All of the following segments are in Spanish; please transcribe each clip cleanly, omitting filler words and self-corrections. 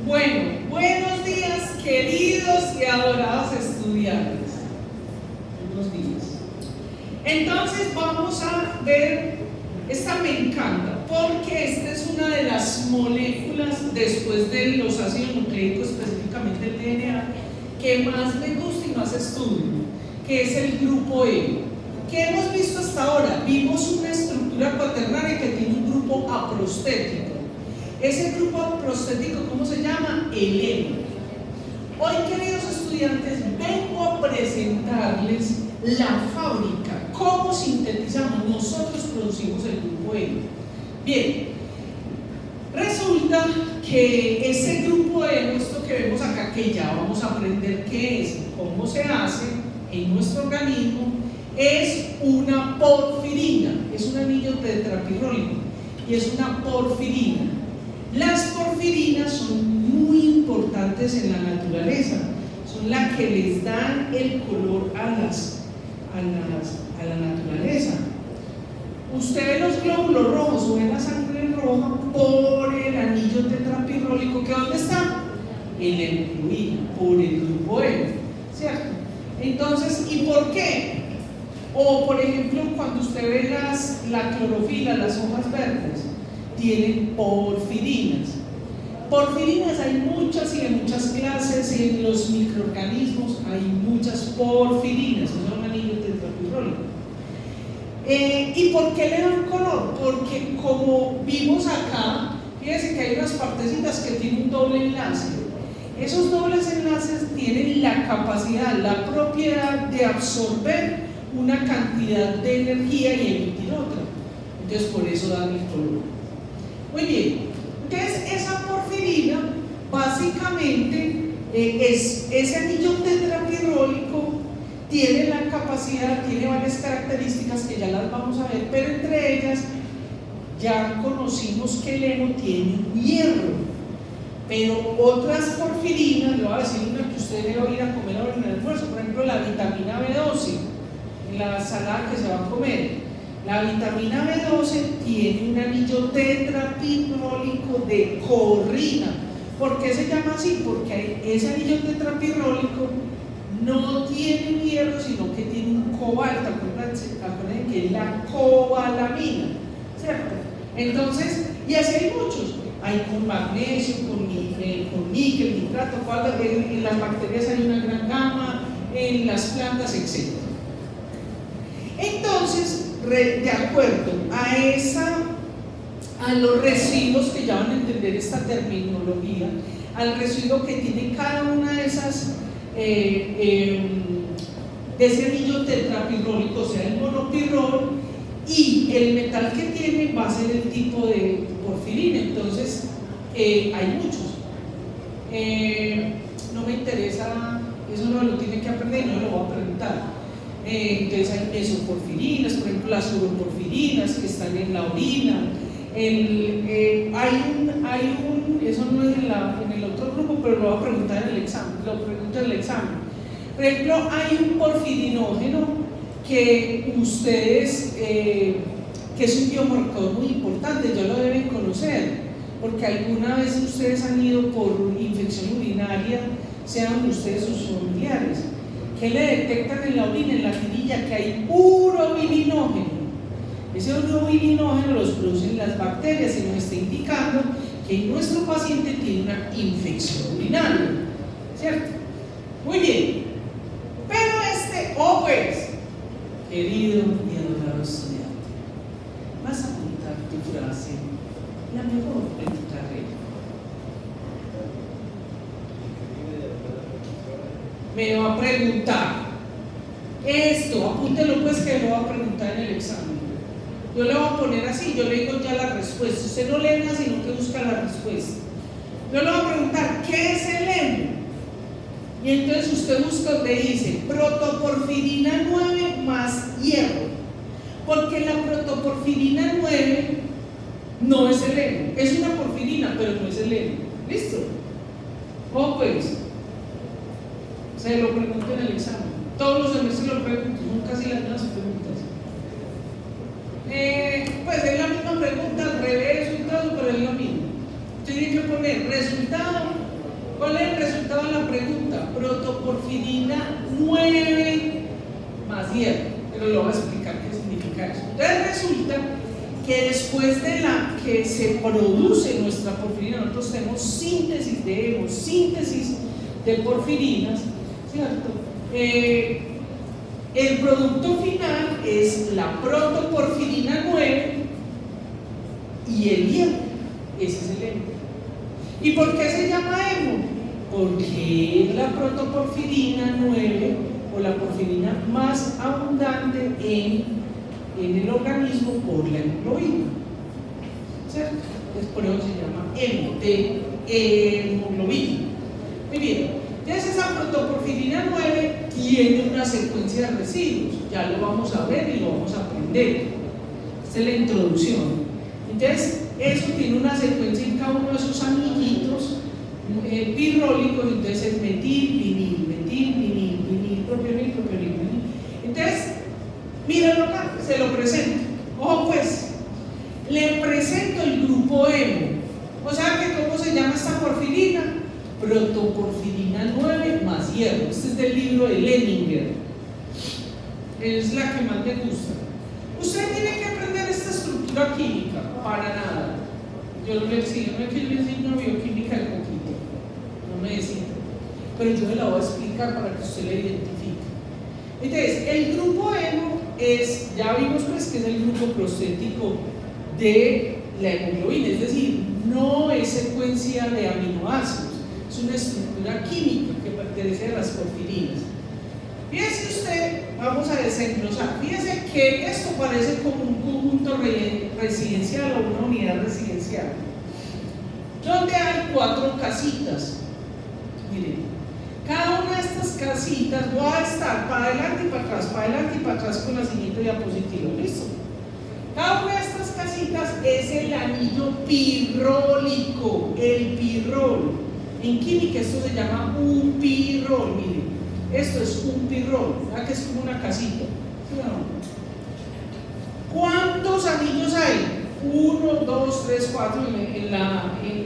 Bueno, buenos días, queridos y adorados estudiantes. Buenos días. Entonces vamos a ver, esta me encanta, porque esta es una de las moléculas, después de los ácidos nucleicos, específicamente el DNA, que más me gusta y más estudio, que es el grupo E. ¿Qué hemos visto hasta ahora? Vimos una estructura cuaternaria que tiene un grupo aprostético. Ese grupo aprostético, ¿cómo se llama? El hemo. Hoy, queridos estudiantes, vengo a presentarles la fábrica, cómo sintetizamos, nosotros producimos el grupo hemo. Bien, resulta que ese grupo hemo, esto que vemos acá, que ya vamos a aprender qué es, cómo se hace en nuestro organismo, es una porfirina, es un anillo tetrapirrólico y es una porfirina. Las porfirinas son muy importantes en la naturaleza, son las que les dan el color a la naturaleza. Usted ve los glóbulos rojos o ve la sangre roja por el anillo tetrapirrólico, ¿que dónde está? En la hemoglobina, por el grupo E, ¿cierto? Entonces, ¿y por qué? O por ejemplo, cuando usted ve la clorofila, las hojas verdes, tienen porfirinas. Porfirinas hay muchas y de muchas clases, y en los microorganismos hay muchas porfirinas, es un anillo tetrapirrólico. ¿Y por qué le dan color? Porque como vimos acá, fíjense que hay unas partecitas que tienen un doble enlace. Esos dobles enlaces tienen la capacidad, la propiedad de absorber una cantidad de energía y emitir otra. Entonces por eso dan el color. Muy bien, entonces esa porfirina básicamente es ese anillo tetrapirrólico, tiene la capacidad, tiene varias características que ya las vamos a ver, pero entre ellas ya conocimos que el hemo tiene hierro, pero otras porfirinas, le voy a decir una que usted debe ir a comer ahora en el almuerzo, por ejemplo la vitamina B12, en la salada que se va a comer. La vitamina B12 tiene un anillo tetrapirrólico de corrina. ¿Por qué se llama así? Porque ese anillo tetrapirrólico no tiene hierro, sino que tiene un cobalto. Acuérdense que es la cobalamina, ¿cierto? Entonces, y así hay muchos. Hay con magnesio, con níquel, nitrato, en las bacterias hay una gran gama, en las plantas, etc. Entonces, de acuerdo a los residuos, que ya van a entender esta terminología, al residuo que tiene cada una de esas, de ese anillo tetrapirrólico, o sea el monopirrol, y el metal que tiene va a ser el tipo de porfirina. Entonces hay muchos, no me interesa, eso no lo tiene que aprender, no lo voy a preguntar. Entonces hay mesoporfirinas, por ejemplo las uroporfirinas que están en la orina. Eso no es en el otro grupo, pero lo voy a preguntar en el examen, lo pregunto en el examen. Por ejemplo, hay un porfirinógeno que ustedes, que es un biomarcador muy importante, ya lo deben conocer, porque alguna vez ustedes han ido por infección urinaria, sean ustedes sus familiares. ¿Qué le detectan en la orina, en la tirilla? Que hay urobilinógeno. Ese urobilinógeno los producen las bacterias y nos está indicando que nuestro paciente tiene una infección urinaria, ¿cierto? Muy bien, pero pues, querido y adorado estudiante, vas a apuntar tu frase, la mejor de tu carrera. Me va a preguntar esto, apúntelo pues, que lo va a preguntar en el examen. Yo le voy a poner así, yo le digo ya la respuesta. Usted no lee nada, sino que busca la respuesta. Yo le voy a preguntar, ¿qué es el hemo? Y entonces usted busca donde dice protoporfirina 9 más hierro, porque la protoporfirina 9 no es el hemo, es una porfirina, pero no es el hemo. ¿Listo? O pues se lo pregunto en el examen. Todos los semestres lo pregunto, son casi las mismas preguntas. Pues es la misma pregunta, al revés y todo, pero es lo mismo. Tiene que poner resultado ¿Cuál es el resultado de la pregunta? Protoporfirina 9 más hierro. Pero le voy a explicar qué significa eso. Entonces resulta que después de la que se produce nuestra porfirina, nosotros tenemos síntesis de hemo, síntesis de porfirinas, ¿cierto? El producto final es la protoporfirina 9 y el hierro. Ese es el hemo. ¿Y por qué se llama hemo? Porque es la protoporfirina 9 o la porfirina más abundante en el organismo por la hemoglobina, ¿cierto? Entonces por eso se llama hemo, de hemoglobina. Muy bien, entonces esa protoporfirina 9 tiene una secuencia de residuos, ya lo vamos a ver y lo vamos a aprender. Esta es la introducción. Entonces eso tiene una secuencia en cada uno de esos anillitos pirrólicos, entonces es metil, vinil, propionil. Entonces, mírenlo acá, se lo presento. Ojo pues, le presento el grupo hemo. O sea que, ¿cómo se llama esta porfirina? Protoporfirina 9 más hierro. Este es del libro de Leninger. Es la que más me gusta. Usted tiene que aprender esta estructura química, para nada. Yo le enseño, no es que yo le enseño bioquímica de poquito, no me decida, pero yo le la voy a explicar para que usted la identifique. Entonces, el grupo hemo es, ya vimos pues que es el grupo prostético de la hemoglobina, es decir, no es secuencia de aminoácidos, es una estructura química que pertenece a las porfirinas. Fíjese usted, vamos a desglosar, fíjese que esto parece como un conjunto residencial o una unidad residencial, donde hay 4 casitas. Miren, cada una de estas casitas va a estar para adelante y para atrás con la siguiente diapositiva, ¿listo? Cada una de estas casitas es el anillo pirrólico, el pirrol. En química esto se llama un pirrol, miren. Esto es un pirrol, ¿verdad? Que es como una casita, ¿sí o no? ¿Cuántos anillos hay? 1, 2, 3, 4. En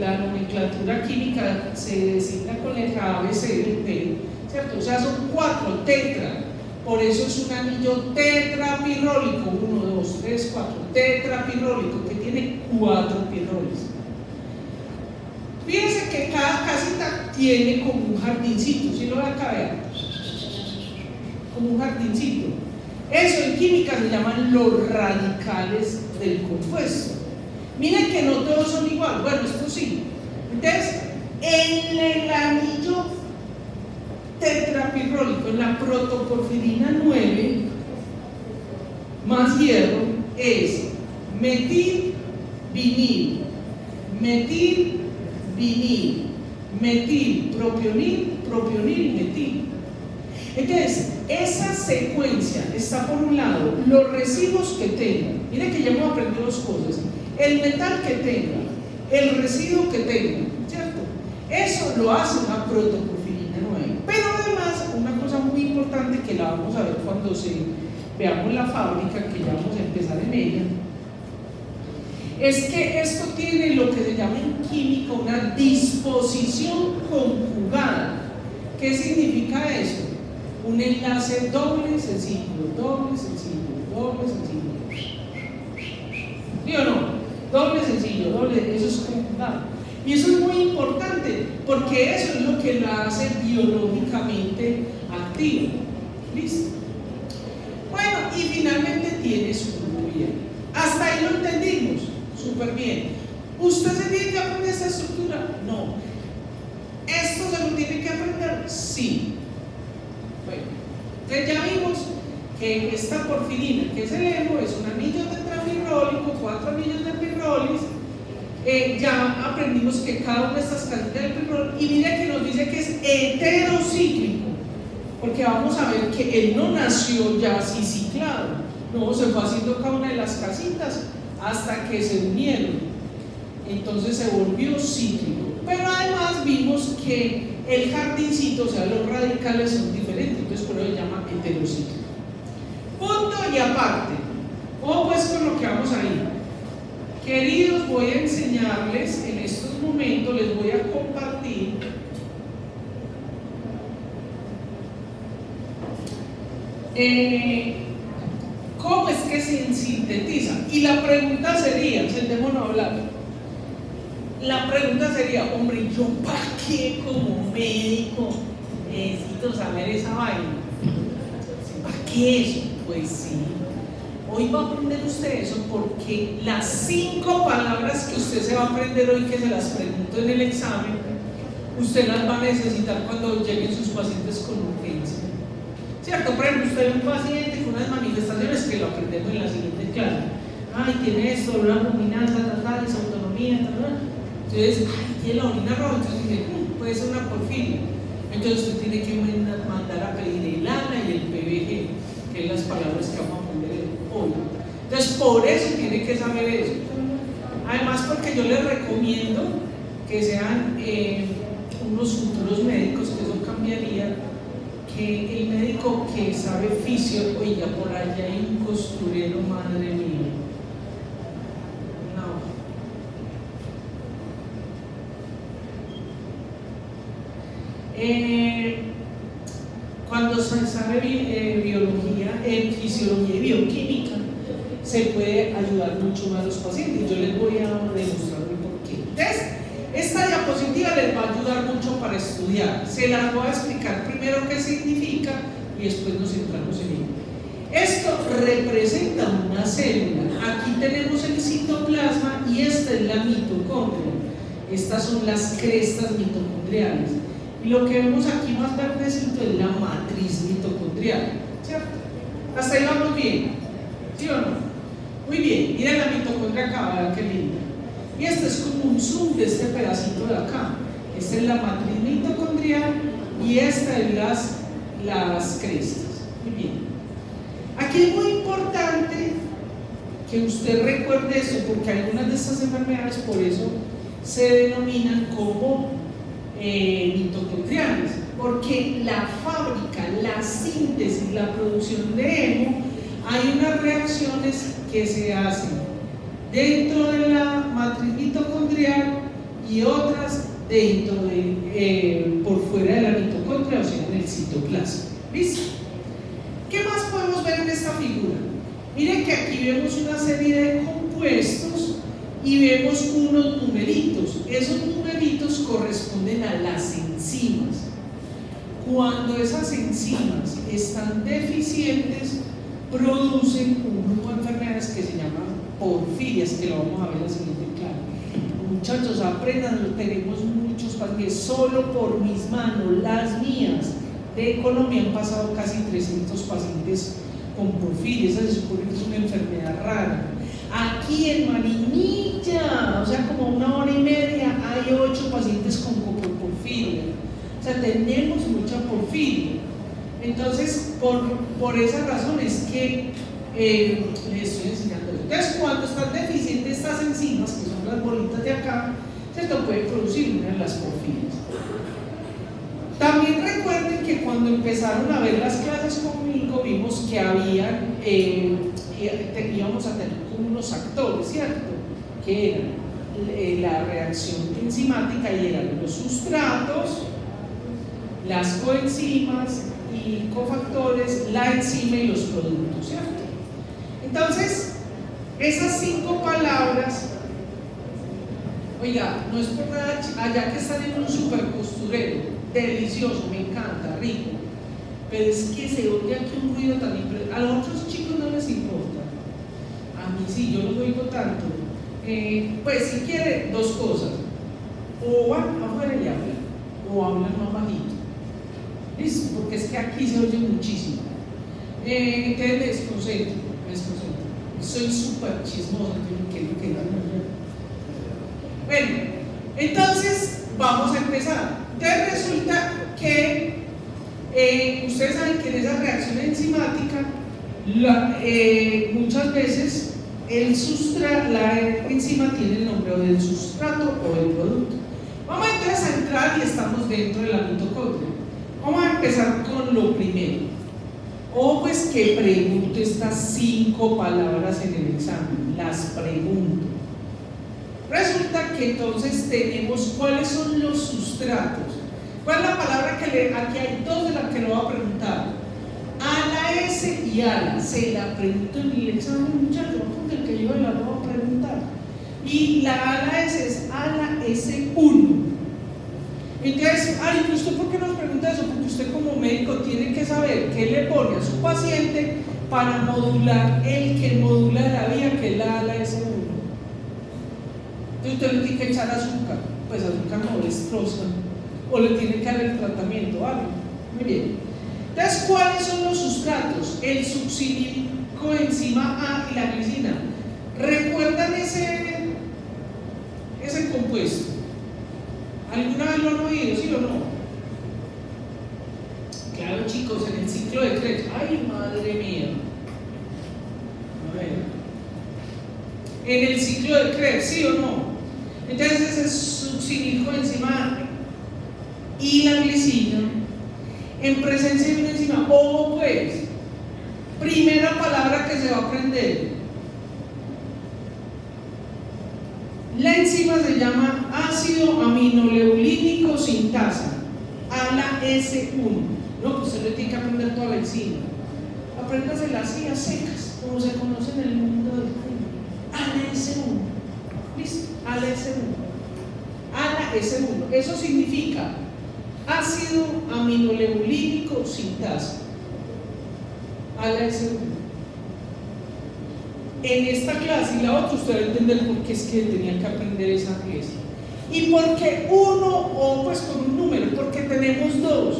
la nomenclatura química se designa con letra A, B, C, D, P, ¿cierto? O sea, son 4, tetra. Por eso es un anillo tetrapirrólico. 1, 2, 3, 4. Tetrapirrólico, que tiene 4 pirroles. Fíjense que cada casita tiene como un jardincito, ¿sí lo ve acá? Vean. Como un jardincito. Eso en química se llaman los radicales del compuesto. Miren que no todos son igual, bueno, esto sí. Entonces, en el anillo tetrapirrólico, en la protoporfirina 9 más hierro, es metil, vinil, metil, propionil, metil. Entonces, esa secuencia está por un lado, los residuos que tenga, miren que ya hemos aprendido 2 cosas, el metal que tenga, el residuo que tenga, ¿cierto? Eso lo hace una protoporfirina 9. Pero además, una cosa muy importante que la vamos a ver cuando veamos la fábrica, que ya vamos a empezar en ella, es que esto tiene lo que se llama en química una disposición conjugada. ¿Qué significa eso? Un enlace doble sencillo. ¿Sí o no? Doble sencillo, eso es conjugado. Y eso es muy importante, porque eso es lo que la hace biológicamente activa. ¿Listo? Bueno, y finalmente tiene su grupo hierro. Hasta ahí lo entendimos, súper bien. ¿Usted se tiene que aprender esta estructura? No. ¿Esto se lo tiene que aprender? Sí. Bueno, entonces ya vimos que esta porfirina, que es el hemo, es un anillo tetrapirrólico, 4 anillos de pirrolis. Ya aprendimos que cada una de estas casitas del pirrol, y mira que nos dice que es heterocíclico, porque vamos a ver que él no nació ya así ciclado, no, se fue haciendo cada una de las casitas hasta que se unieron, entonces se volvió cíclico. Pero además vimos que el jardincito, o sea, los radicales son diferentes, entonces por eso se llama heterocíclico. Punto y aparte. Ojo pues con lo que vamos a ir. Queridos, voy a enseñarles en estos momentos, les voy a compartir ¿Cómo es que se sintetiza? Y la pregunta sería, sentémonos a hablar. La pregunta sería, hombre, ¿yo para qué como médico necesito saber esa vaina? ¿Para qué eso? Pues sí. Hoy va a aprender usted eso porque las 5 palabras que usted se va a aprender hoy, que se las pregunto en el examen, usted las va a necesitar cuando lleguen sus pacientes con urgencia. ¿Cierto? Por ejemplo, usted ve un paciente con unas manifestaciones que lo aprendemos en la siguiente clase. Ay, tiene esto, dolor abdominal, disautonomía, entonces, ay, tiene la orina roja, entonces dice, puede ser una porfiria. Entonces usted tiene que mandar a pedir el ANA y el PBG, que es las palabras que vamos a aprender hoy. Entonces, por eso tiene que saber eso. Además, porque yo les recomiendo que sean unos futuros médicos, que eso cambiaría, que el médico que sabe fisio, oiga, por allá hay un costurero, madre mía. Cuando se sabe biología, fisiología y bioquímica, se puede ayudar mucho más a los pacientes. Yo les voy a demostrar por qué. Entonces, esta diapositiva les va a ayudar mucho para estudiar. Se las voy a explicar primero qué significa y después nos centramos en ello. Esto representa una célula. Aquí tenemos el citoplasma y esta es la mitocondria. Estas son las crestas mitocondriales. Y lo que vemos aquí más verdecito es la matriz mitocondrial, ¿cierto? Hasta ahí vamos bien, ¿sí o no? Muy bien, miren la mitocondria acá, vean qué linda. Y este es como un zoom de este pedacito de acá. Esta es la matriz mitocondrial y esta es las crestas. Muy bien. Aquí es muy importante que usted recuerde esto, porque algunas de estas enfermedades por eso se denominan como mitocondriales, porque la fábrica, la síntesis, la producción de hemo, hay unas reacciones que se hacen dentro de la matriz mitocondrial y otras dentro de por fuera de la mitocondria, o sea, en el citoplasma. ¿Listo? ¿Qué más podemos ver en esta figura? Miren que aquí vemos una serie de compuestos y vemos unos numeritos. Esos numeritos corresponden a las enzimas. Cuando esas enzimas están deficientes, producen un grupo de enfermedades que se llaman porfirias, que lo vamos a ver en la siguiente clase. Muchachos, aprendan, tenemos muchos pacientes, solo por mis manos, las mías de Colombia han pasado casi 300 pacientes con porfiria. Esa se supone que es una enfermedad rara. Aquí en Marinilla, o sea, como 1 hora y media, hay 8 pacientes con porfiria. O sea, tenemos mucha porfiria. Entonces, por esa razón es que les estoy enseñando eso. Entonces, cuando están deficientes estas enzimas, que son las bolitas de acá, ¿cierto?, puede producir una de las porfirias. También recuerden que cuando empezaron a ver las clases conmigo, vimos que habían, íbamos a tener como unos actores, ¿cierto?, que eran la reacción enzimática y eran los sustratos, las coenzimas y cofactores, la enzima y los productos, ¿cierto? Entonces, esas 5 palabras, oiga, no es por nada, allá que están en un super costurero, delicioso, me encanta, rico, pero es que se oye aquí un ruido tan impresionante. A los otros chicos no les importa, a mí sí, yo los oigo tanto. Pues si quieren, 2 cosas: o van afuera y hablan, o hablan más bajito. ¿Listo? Porque es que aquí se oye muchísimo. Entonces me desconcentro. Soy súper chismosa, bueno, entonces vamos a empezar. Entonces resulta que ustedes saben que en esa reacción enzimática muchas veces la enzima tiene el nombre del sustrato o del producto. Vamos entonces a entrar y estamos dentro de la mitocondria. Vamos a empezar con lo primero. O pues que pregunto estas 5 palabras en el examen, las pregunto. Resulta que entonces tenemos cuáles son los sustratos. ¿Cuál es la palabra que aquí hay 2 de las que lo voy a preguntar? A la S y ALA, se la pregunto en el examen, muchachos, porque el que yo la voy a preguntar. Y la ALA es ALA S1. Entonces, ay, ¿usted por qué nos pregunta eso? Porque usted como médico tiene que saber qué le pone a su paciente para modular el que modula la vía, que es la ALA S1. Entonces usted le tiene que echar azúcar, pues azúcar no destroza, o le tiene que dar el tratamiento, ¿vale? Muy bien. Entonces, ¿cuáles son los sustratos? El succinil, coenzima A y la glicina. ¿Recuerdan ese compuesto? ¿Alguna vez lo han oído, sí o no? Claro, chicos, en el ciclo de Krebs. ¡Ay, madre mía! A ver. En el ciclo de Krebs, ¿sí o no? Entonces, ese es succinil coenzima A y la glicina en presencia de una enzima. O pues, primera palabra que se va a aprender. La enzima se llama ácido aminoleulínico sintasa, ALA S1. No, pues usted le tiene que aprender toda la enzima. Apréndasela así a secas, como se conoce en el mundo del químico. ALA S1. ¿Listo? ALA S1. ALA S1. Eso significa ácido aminoleulínico sintasa, ALA S1. En esta clase y la otra usted va a entender por qué es que tenía que aprender esa clase. Y porque uno, o pues con un número, porque tenemos dos,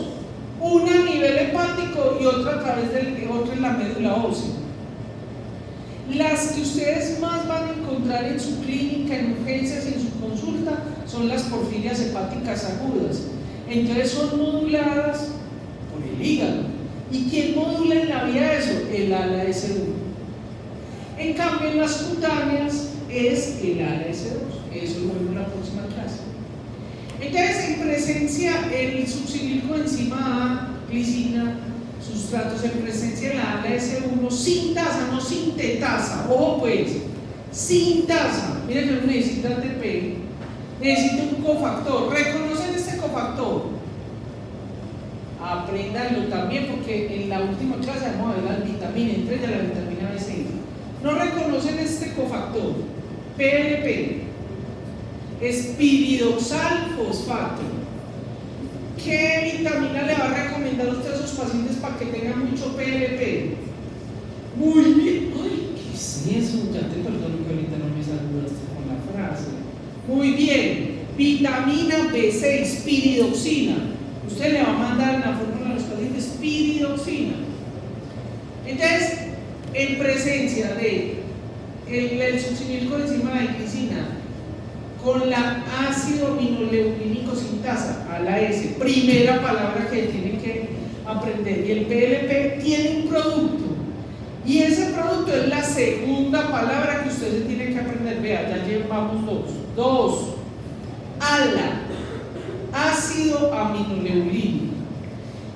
una a nivel hepático y otra a través otra en la médula ósea. Las que ustedes más van a encontrar en su clínica, en urgencias y en su consulta son las porfirias hepáticas agudas. Entonces son moduladas por el hígado. ¿Y quién modula en la vía eso? El ALA S1. En cambio, en las cutáneas es el ALA S2. Eso lo vemos en la próxima clase. Entonces, en presencia, el succinil coenzima A, glicina, sustratos en presencia de la ALA S1, sintasa, no sintetasa. Ojo pues, sintasa. Miren que no necesita ATP, necesita un cofactor. ¿Reconocen este cofactor? Apréndanlo también, porque en la última clase vamos a ver las vitaminas, entre ellas la vitamina B6. ¿No reconocen este cofactor? PLP, espiridoxal fosfato. ¿Qué vitamina le va a recomendar usted a sus pacientes para que tengan mucho PLP? Muy bien. Ay, ¿qué es eso? Ya te perdono que ahorita no me saludaste con la frase. Muy bien. Vitamina B6, piridoxina. Usted le va a mandar en la fórmula a los pacientes piridoxina. Entonces, en presencia de el succinil coenzima de glicina con la ácido aminoleulínico sintasa, ALA S, primera palabra que tienen que aprender, y el PLP tiene un producto, y ese producto es la segunda palabra que usted se tiene que aprender. Vea, ya llevamos dos, ALA, ácido aminoleulínico.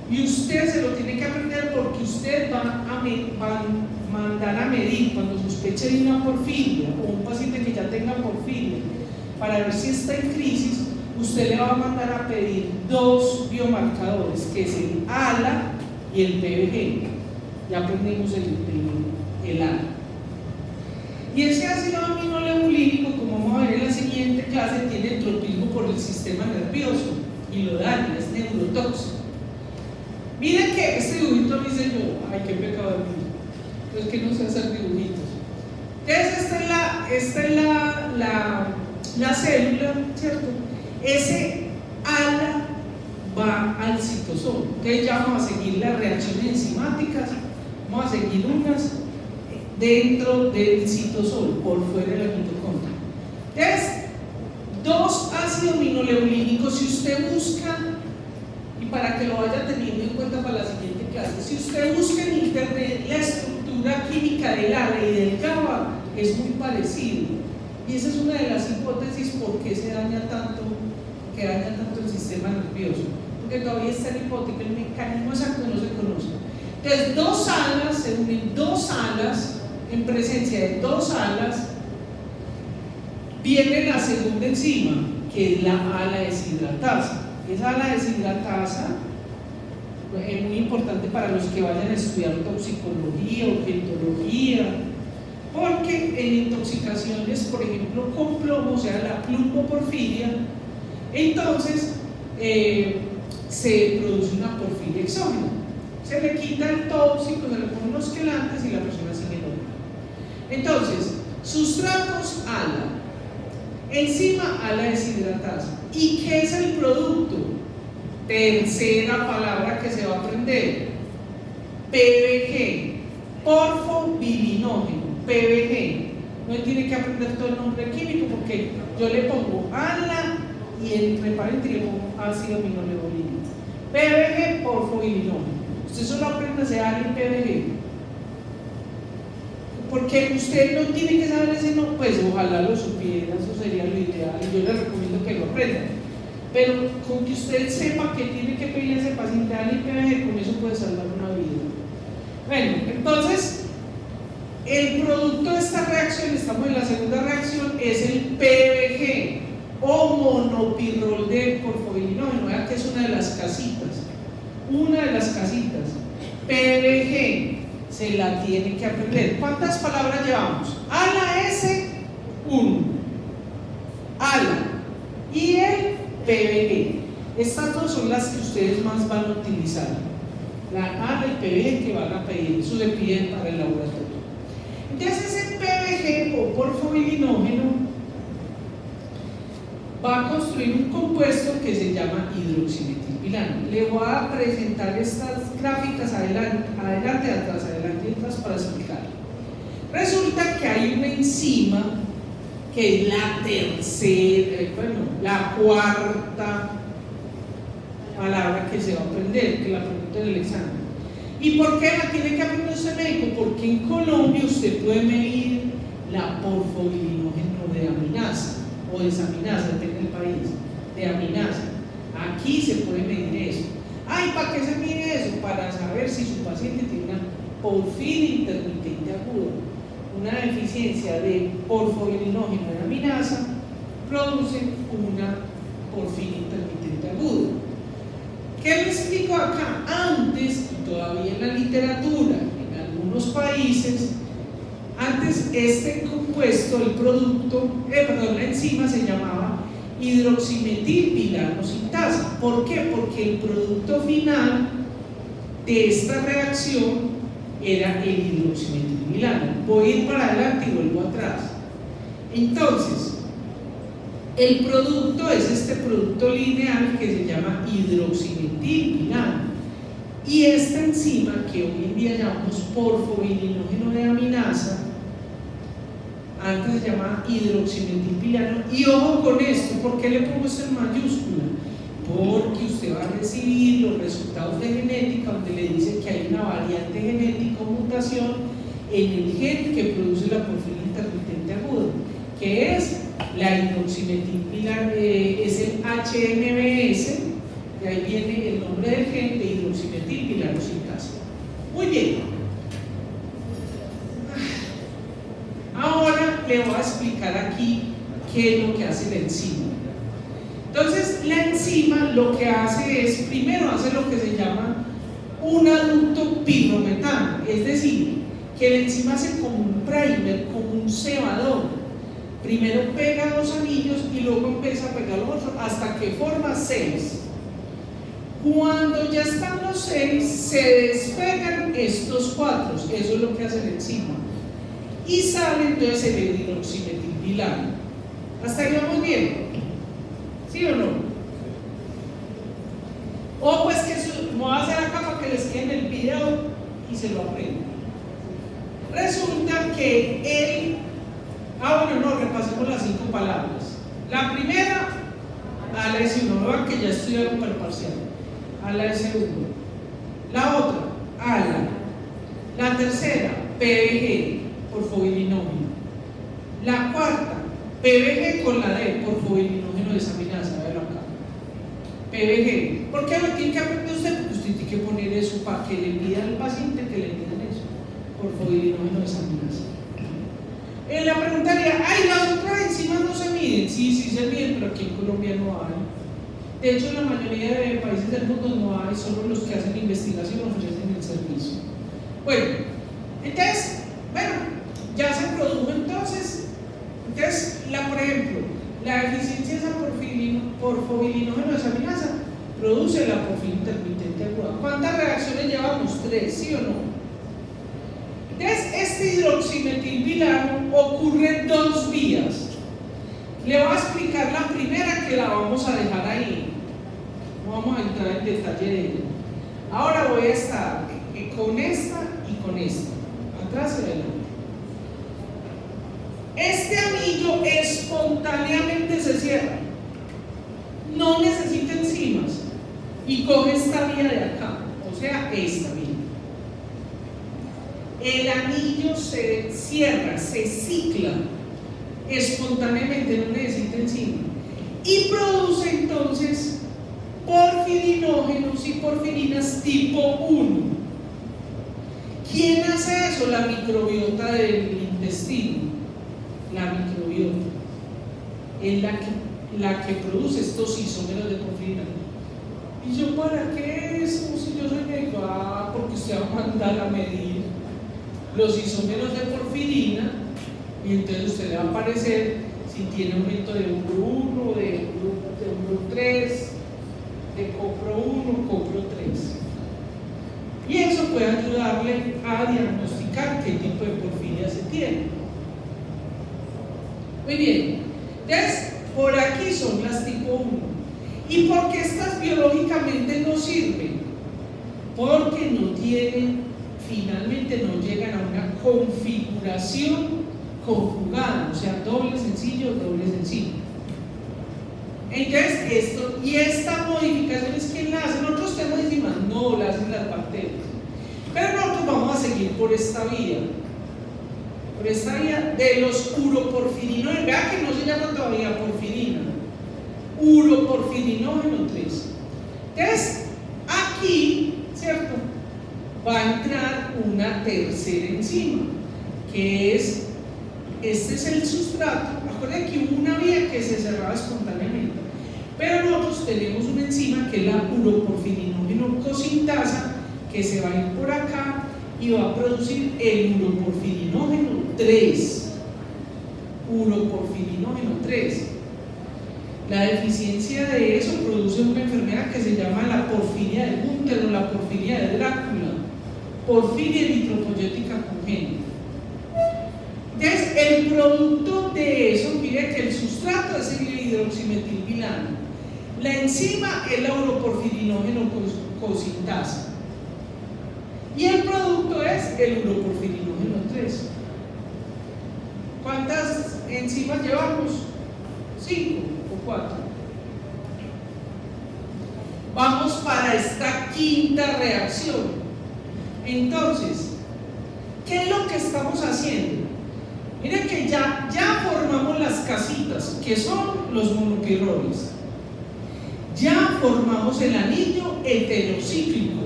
Y usted se lo tiene que aprender porque usted va a mandar a medir cuando sospeche de una porfiria o un paciente que ya tenga porfiria, para ver si está en crisis. Usted le va a mandar a pedir dos biomarcadores, que es el ALA y el PBG. Ya aprendimos el ALA. Y ese ácido aminoleulínico, como vamos a ver en la siguiente clase, tiene tropismo por el sistema nervioso y lo daña, es neurotóxico. Miren que este dibujito me dice yo, ay, qué pecado de mí, pues que no sé hacer dibujitos. Entonces esta es la célula, ¿cierto? Ese ALA va al citosol. Entonces ya vamos a seguir las reacciones enzimáticas, vamos a seguir unas dentro del citosol, por fuera de la mitocondria. Entonces, dos ácidos aminoleulínicos, si usted busca, y para que lo vaya teniendo en cuenta para la siguiente clase, si usted busca en internet la estructura química del ALA y del GABA, es muy parecido, y esa es una de las hipótesis por qué se daña tanto, que daña tanto el sistema nervioso, porque todavía está el hipótico, el mecanismo exacto no se conoce. Entonces, dos alas, se unen dos alas, en presencia de dos alas, viene la segunda enzima, que es la ALA deshidratasa. Esa ALA deshidratasa Es muy importante para los que vayan a estudiar toxicología o gentología, porque en intoxicaciones, por ejemplo, con plomo, o sea, la plumboporfiria, entonces se produce una porfiria exógena. Se le quita el tóxico, se le ponen unos quelantes y la persona sigue normal. Entonces, sustratos ALA, enzima ALA deshidratasa. ¿Y qué es el producto? Tercera palabra que se va a aprender: PBG, porfobilinógeno. PBG, no tiene que aprender todo el nombre químico, porque yo le pongo ALA y entre paréntesis le pongo ácido aminolevolínico. PBG, porfobilinógeno. Usted solo aprende a hacer ALA y PBG, porque usted no tiene que saber ese nombre. Pues ojalá lo supiera, eso sería lo ideal, y yo le recomiendo que lo aprenda. Pero con que usted sepa que tiene que pedir a ese paciente ALA y PBG, con eso puede salvar una vida. Bueno, entonces, el producto de esta reacción, estamos en la segunda reacción, es el PBG o monopirrol de porfobilinógeno. Vean que es una de las casitas. Una de las casitas. PBG, se la tiene que aprender. ¿Cuántas palabras llevamos? ALA S1, ALA y el PBG. Estas dos son las que ustedes más van a utilizar. La ALA y PBG que van a pedir, eso se piden para el laboratorio. Entonces ese PBG o porfobilinógeno va a construir un compuesto que se llama hidroximetilpilano. Le voy a presentar estas gráficas adelante, atrás y atrás para explicarlo. Resulta que hay una enzima que es la tercera, la cuarta palabra que se va a aprender, que la pregunta en el examen. ¿Y por qué la tiene que aprender usted, médico? Porque en Colombia usted puede medir la porfobilinógeno de aminasa o desaminasa, depende del país, de aminasa. Aquí se puede medir eso. Ay, ¿para qué se mide eso? Para saber si su paciente tiene una porfiria intermitente aguda. Una deficiencia de porfobilinógeno de aminasa produce una porfiria intermitente aguda. ¿Qué le explico acá? Antes, y todavía en la literatura, en algunos países, antes este compuesto, el producto, la enzima se llamaba hidroximetilpilano sintasa. ¿Por qué? Porque el producto final de esta reacción era el hidroximetilpilano. Voy a ir para adelante y vuelvo atrás. Entonces, el producto es este producto lineal que se llama hidroximetilpilano. Y esta enzima, que hoy en día llamamos porfobilinógeno de aminasa, antes se llamaba hidroximetilpilano. Y ojo con esto, ¿por qué le pongo esto en mayúscula? Porque usted va a recibir los resultados de genética donde le dice que hay una variante genética o mutación en el gen que produce la porfiria intermitente aguda, que es la hidroximetilpilano, es el HMBS, de ahí viene el nombre del gen de hidroximetilpilano sintasa. Muy bien. Ahora le voy a explicar aquí qué es lo que hace la enzima. Entonces, la enzima lo que hace es, primero hace lo que se llama un adducto pirrometano, es decir, que la enzima hace como un primer, como un cebador. Primero pega dos anillos y luego empieza a pegar los otros hasta que forma 6. Cuando ya están los 6, se despegan estos 4, eso es lo que hace la enzima. Y sale entonces el hidroximetilpilano. ¿Hasta ahí vamos bien? ¿Sí o no? O pues que me voy a hacer acá para que les quede en el video y se lo aprendan. Resulta que repasemos las 5 palabras. La primera, ALA S1, vean que ya estudiaron para el parcial. ALA S1. La otra, ALA. La tercera, PBG, porfobilinógeno. La cuarta, PBG con la D, porfobilinógeno desaminasa, a ver acá. PBG. ¿Por qué lo tiene que aprender usted? Porque usted tiene que poner eso para que le pida al paciente que le pidan eso. Porfobilinógeno desaminasa. La preguntaría, ay, las otras enzimas no se miden. Sí, sí se miden, pero aquí en Colombia no hay. De hecho, en la mayoría de países del mundo no hay, solo los que hacen investigación ofrecen el servicio. Bueno, entonces, ya se produjo entonces, por ejemplo, la deficiencia de esa porfobilinógeno desaminasa produce la porfina intermitente aguda. ¿Cuántas reacciones llevamos? 3, ¿sí o no? Entonces, este hidroximetilvilano ocurre en 2 vías. Le voy a explicar la primera, que la vamos a dejar ahí. No vamos a entrar en detalle de ella. Ahora voy a estar con esta y con esta, atrás y adelante. Este anillo espontáneamente se cierra, no necesita enzimas y coge esta vía de acá, o sea, esta vía. El anillo se cierra, se cicla espontáneamente, no necesita enzima y produce entonces porfirinógenos y porfirinas tipo 1. ¿Quién hace eso? La microbiota del intestino. La microbiota es la que produce estos isómeros de porfirina. ¿Y yo para qué eso? Si yo soy médico, porque usted va a mandar a medir los isómeros de porfirina y entonces usted le va a aparecer si tiene aumento de URO 1, de URO 3, de copro 1, copro 3. Y eso puede ayudarle a diagnosticar qué tipo de porfiria se tiene. Muy bien, entonces por aquí son las tipo 1. ¿Y por qué estas biológicamente no sirven? Porque no tienen, finalmente no llegan a una configuración conjugada, o sea, doble sencillo, doble sencillo. Entonces, esta modificación es ¿quién la hace? Nosotros tenemos enzimas, no la hacen las bacterias. Pero nosotros vamos a seguir por esta vía. Por esta vía de los uroporfirinógenos. Vea que no se llama todavía porfirina. Uroporfirinógeno 3. Entonces, aquí, ¿cierto? Va a entrar una tercera enzima, que es, este es el sustrato. Acuérdense que hubo una vía que se cerraba espontáneamente. Pero nosotros tenemos una enzima que es la uroporfirinógeno cosintasa, que se va a ir por acá y va a producir el uroporfirinógeno 3. Uroporfirinógeno 3. La deficiencia de eso produce una enfermedad que se llama la porfiria de Hunter o la porfiria de Drácula, porfiria eritropoyética congénita. Entonces, el producto de eso, mire que el sustrato es el hidroximetilvilano. La enzima es la uroporfirinógeno cosintasa. Y el producto es el uroporfirinógeno 3. ¿Cuántas enzimas llevamos? 5 o 4. Vamos para esta quinta reacción. Entonces, ¿qué es lo que estamos haciendo? Miren que ya formamos las casitas, que son los monopirroles. Ya formamos el anillo heterocíclico,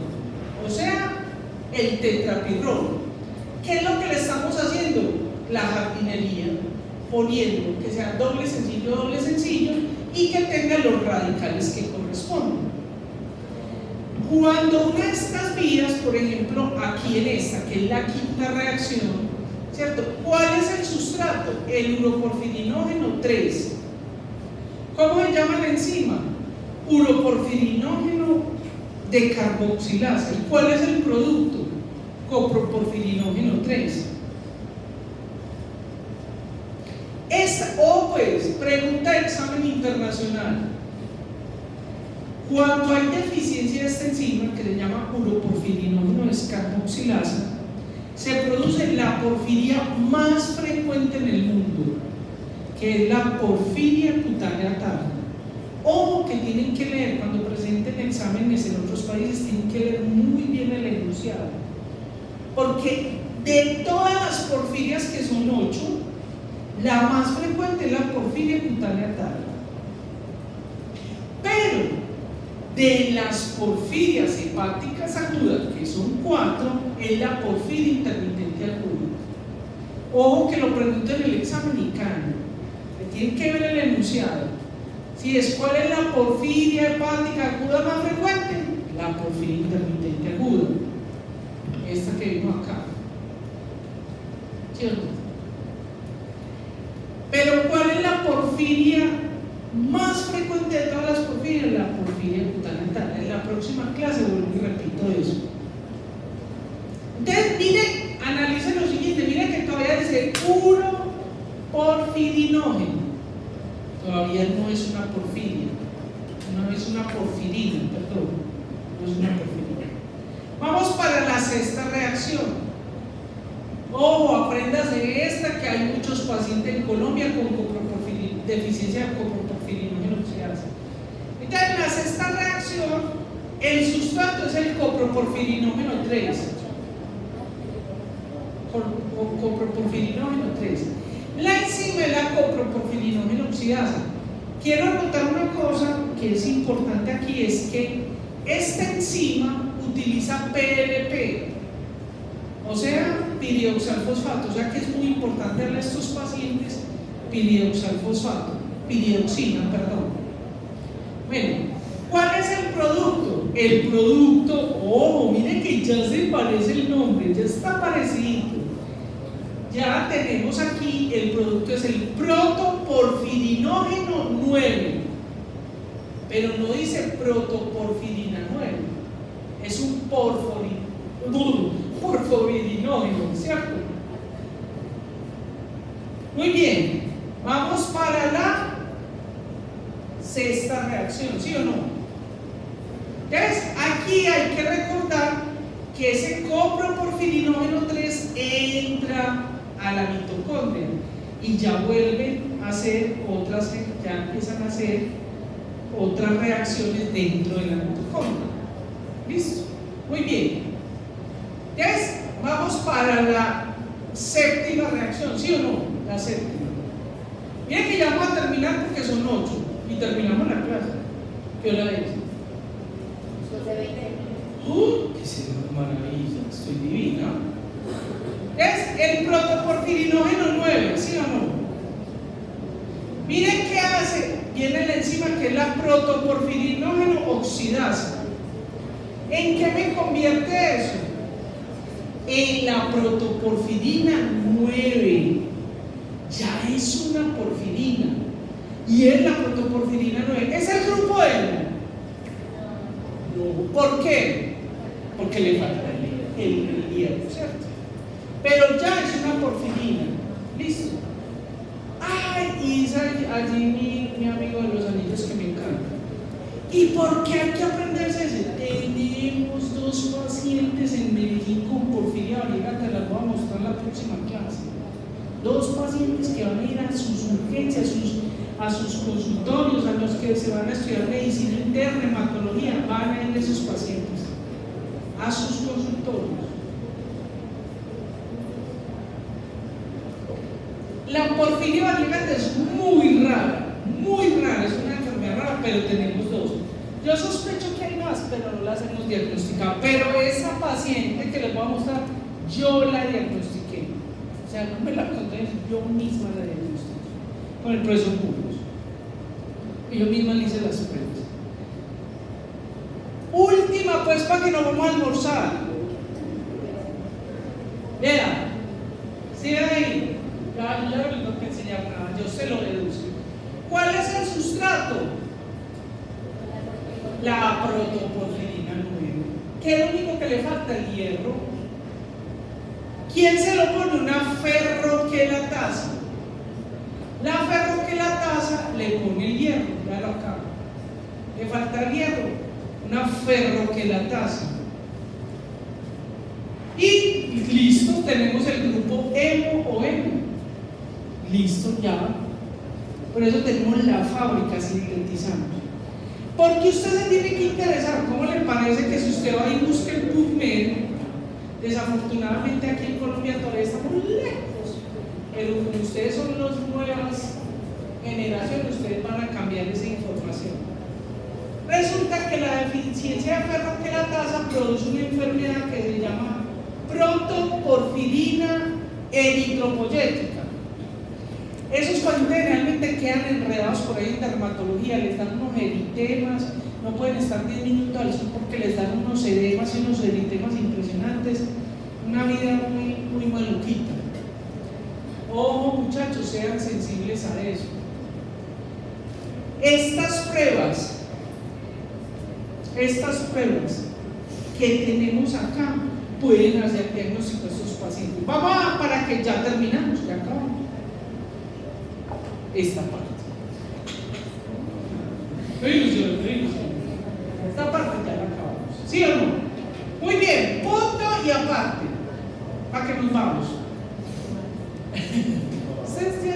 o sea, el tetrapirrol. ¿Qué es lo que le estamos haciendo? La jardinería, poniendo que sea doble sencillo y que tenga los radicales que corresponden. Cuando una de estas vías, por ejemplo, aquí en esta, que es la quinta reacción, ¿cierto? ¿Cuál es el sustrato? El uroporfirinógeno 3. ¿Cómo se llama la enzima? Uroporfirinógeno decarboxilasa. ¿Y cuál es el producto? Coproporfirinógeno 3. Pues, pregunta de examen internacional. Cuando hay deficiencia de esta enzima, que se llama uroporfirinógeno descarboxilasa, se produce la porfiria más frecuente en el mundo, que es la porfiria cutánea tarda. Ojo que tienen que leer, cuando presenten exámenes en otros países, tienen que leer muy bien el enunciado, porque de todas las porfirias, que son 8, la más frecuente es la porfiria cutánea tarda. Pero de las porfirias hepáticas agudas, que son 4, es la porfiria intermitente aguda. Ojo que lo pregunten en el examen y caen. Tienen que ver el enunciado. Si es cuál es la porfiria hepática aguda más frecuente, porfiria intermitente aguda, esta que vimos acá, ¿cierto? Pero ¿cuál es la porfiria más frecuente de todas las porfirias? La porfiria cutánea. En la próxima clase vuelvo y repito eso. Entonces, mire, analice lo siguiente, mire que todavía dice puro porfirinógeno. Todavía no es una porfiria, no es una porfirina, perdón, no es una porfirina. Vamos para la sexta reacción. Ojo, apréndase esta, que hay muchos pacientes en Colombia con deficiencia de coproporfirinógeno oxidasa. Entonces, en la sexta reacción, el sustrato es el coproporfirinógeno 3. Coproporfirinógeno 3. La enzima es la coproporfirinógeno oxidasa. Quiero anotar una cosa que es importante aquí, es que esta enzima utiliza PLP, o sea, piridoxalfosfato, o sea que es muy importante darle a estos pacientes piridoxalfosfato, piridoxina, perdón. Bueno, ¿cuál es el producto? El producto, oh, miren que ya se parece el nombre, ya está parecido. Ya tenemos aquí, el producto es el protoporfirinógeno 9, pero no dice protoporfirina 9, es un porforinógeno, ¿cierto? Muy bien, vamos para la sexta reacción, ¿sí o no? Entonces, aquí hay que recordar que ese coproporfirinógeno 3 entra a la mitocondria y ya vuelven a hacer otras, ya empiezan a hacer otras reacciones dentro de la mitocondria. ¿Listo? Muy bien. Entonces, vamos para la séptima reacción, ¿sí o no? La séptima. Miren que ya vamos a terminar porque son 8 y terminamos la clase. ¿Qué hora es? ¡Qué maravilla! Estoy divina. Es el protoporfirinógeno 9, ¿sí o no? Miren qué hace. Viene la enzima que es la protoporfirinógeno oxidasa. ¿En qué me convierte eso? En la protoporfirina 9. Ya es una porfirina. Y es la protoporfirina 9. ¿Es el grupo N? No. ¿Por qué? Porque le falta el hierro, ¿cierto? Pero ya es una porfirina. ¿Listo? Ay, y allí mi amigo de los anillos que me encanta. ¿Y por qué hay que aprenderse eso? Tenemos 2 pacientes en Medellín con porfiria variegata, las voy a mostrar en la próxima clase. 2 pacientes que van a ir a sus urgencias, a sus consultorios, a los que se van a estudiar medicina interna, hematología, van a ir esos pacientes a sus consultorios. La porfiria variegata es muy rara, es una enfermedad rara, pero tenemos 2. Yo sospecho que hay más, pero no las hemos diagnosticado. Pero esa paciente que les voy a mostrar, yo la diagnostiqué. O sea, no me la conté, yo misma la diagnostiqué con el profesor Burgos. Y yo misma le hice las pruebas. Última, pues, para que nos vamos a almorzar. Vean, ¿sí ven ahí? Ya no les tengo que enseñar nada, yo se lo deduzco. ¿Cuál es el sustrato? La protoporfirina 9. ¿Qué es lo único que le falta? El hierro. ¿Quién se lo pone? Una ferroquelatasa. La ferroquelatasa le pone el hierro, ya lo acabo. Le falta el hierro, una ferroquelatasa. Y listo, tenemos el grupo hemo o hemo. Listo, ya. Por eso tenemos la fábrica sintetizando. Porque usted se tiene que interesar. ¿Cómo le parece que si usted va y busca el PubMed, desafortunadamente aquí en Colombia todavía estamos lejos, pero como ustedes son las nuevas generaciones, ustedes van a cambiar esa información? Resulta que la deficiencia de ferroquelatasa produce una enfermedad que se llama protoporfirina eritropoyética. Esos pacientes generalmente quedan enredados por ahí en dermatología, les dan unos eritemas, no pueden estar 10 minutos al sol porque que les dan unos edemas y unos eritemas impresionantes, una vida muy maluquita. Ojo, muchachos, sean sensibles a eso. Estas pruebas que tenemos acá pueden hacer diagnóstico a estos pacientes. Vamos para que ya terminamos, ya acabamos esta parte. Esta parte ya la acabamos, ¿sí o no? Muy bien, punto y aparte, para que nos vamos. Ustedes ya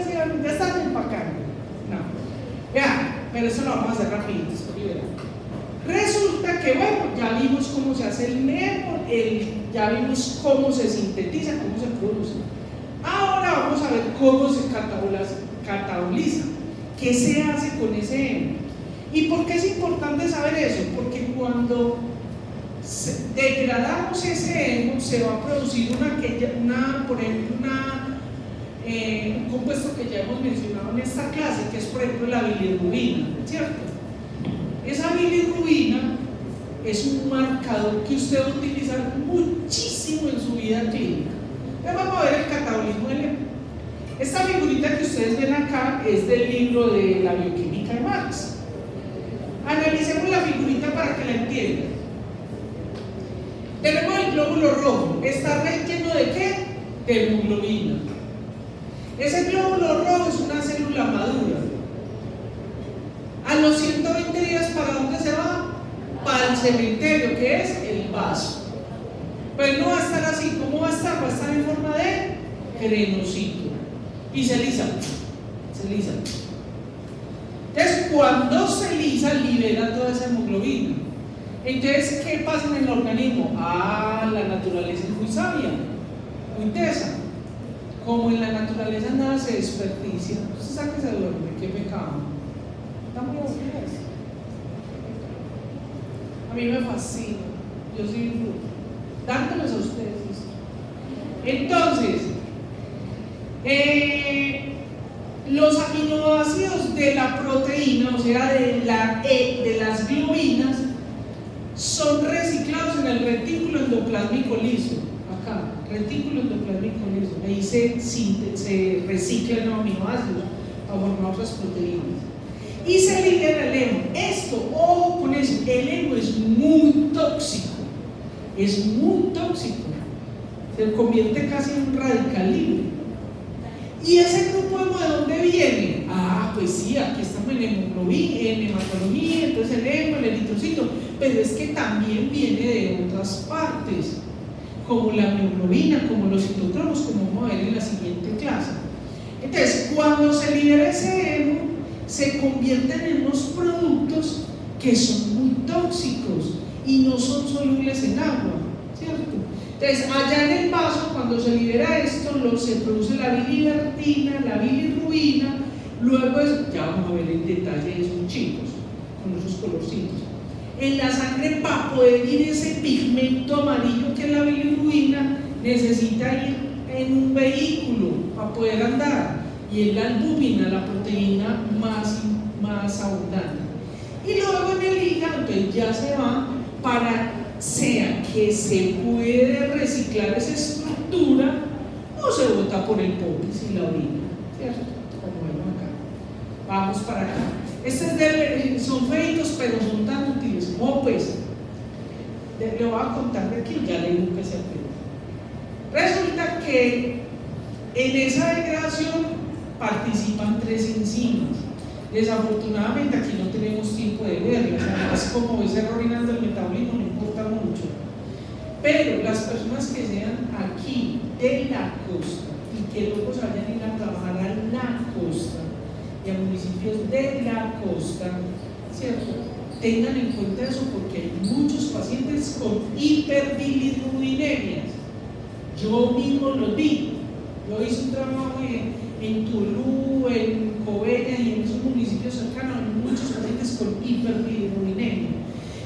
están empacando. No, ya, pero eso lo vamos a hacer rápido. Resulta que, bueno, ya vimos cómo se hace el memo, ya vimos cómo se sintetiza, cómo se produce. Ahora vamos a ver cómo se cataboliza, qué se hace con ese hemo. ¿Y por qué es importante saber eso? Porque cuando degradamos ese hemo, se va a producir por ejemplo, un compuesto que ya hemos mencionado en esta clase, que es por ejemplo la bilirrubina, ¿cierto? Esa bilirrubina es un marcador que usted va a utilizar muchísimo en su vida clínica. Entonces vamos a ver el catabolismo del hemo. Esta figurita que ustedes ven acá es del libro de la bioquímica de Marx. Analicemos la figurita para que la entiendan. Tenemos el glóbulo rojo, está relleno ¿de qué? De hemoglobina. Ese glóbulo rojo es una célula madura. A los 120 días, ¿para dónde se va? Para el cementerio, que es el vaso. Pero no va a estar así. ¿Cómo va a estar? Va a estar en forma de granocito. Y se lisa. Entonces, cuando se lisa, libera toda esa hemoglobina. Entonces, ¿qué pasa en el organismo? La naturaleza es muy sabia, muy tesa. Como en la naturaleza nada se desperdicia, usted sabe que se duerme, qué pecado. Está muy aburrido. A mí me fascina, yo soy un grupo, dándoles a ustedes. Entonces, los aminoácidos de la proteína, o sea, de las globinas, son reciclados en el retículo endoplásmico liso. Acá, retículo endoplásmico liso. Ahí se reciclan los aminoácidos para formar otras proteínas. Y se libera el hemo. Esto, ojo con eso, el hemo es muy tóxico. Es muy tóxico. Se convierte casi en un radical libre. ¿Y ese grupo hemo de dónde viene? Pues sí, aquí estamos en hemoglobina, en hematología, entonces el hemo, el eritrocito, pero es que también viene de otras partes, como la mioglobina, como los citotromos, como vamos a ver en la siguiente clase. Entonces, cuando se libera ese hemo, se convierten en unos productos que son muy tóxicos y no son solubles en agua, ¿cierto? Entonces, allá en el vaso, cuando se libera esto, se produce la bilirubina, la bilirrubina, luego ya vamos a ver en detalle esos chicos, con esos colorcitos. En la sangre, para poder ir ese pigmento amarillo que es la bilirrubina, necesita ir en un vehículo para poder andar, y es la albúmina, la proteína más abundante. Y luego en el hígado, entonces ya se va para sea que se puede reciclar esa estructura o se bota por el popis y la orina, ¿cierto? Como vemos acá. Vamos para acá. Son feitos, pero son tan útiles. ¿Cómo pues? Le voy a contar de aquí, ya le digo que se aprende. Resulta que en esa degradación participan 3 enzimas. Desafortunadamente aquí no tenemos tiempo de verlas, además como es orinando el metabolismo no importa mucho, pero las personas que sean aquí de la costa y que luego se vayan a ir a trabajar a la costa y a municipios de la costa, ¿cierto? Tengan en cuenta eso porque hay muchos pacientes con hiperbilirrubinemias. Yo mismo los vi, yo hice un trabajo en Tulú, en Coveñas y en esos municipios cercanos, hay muchos pacientes con hiperbilirubinemia.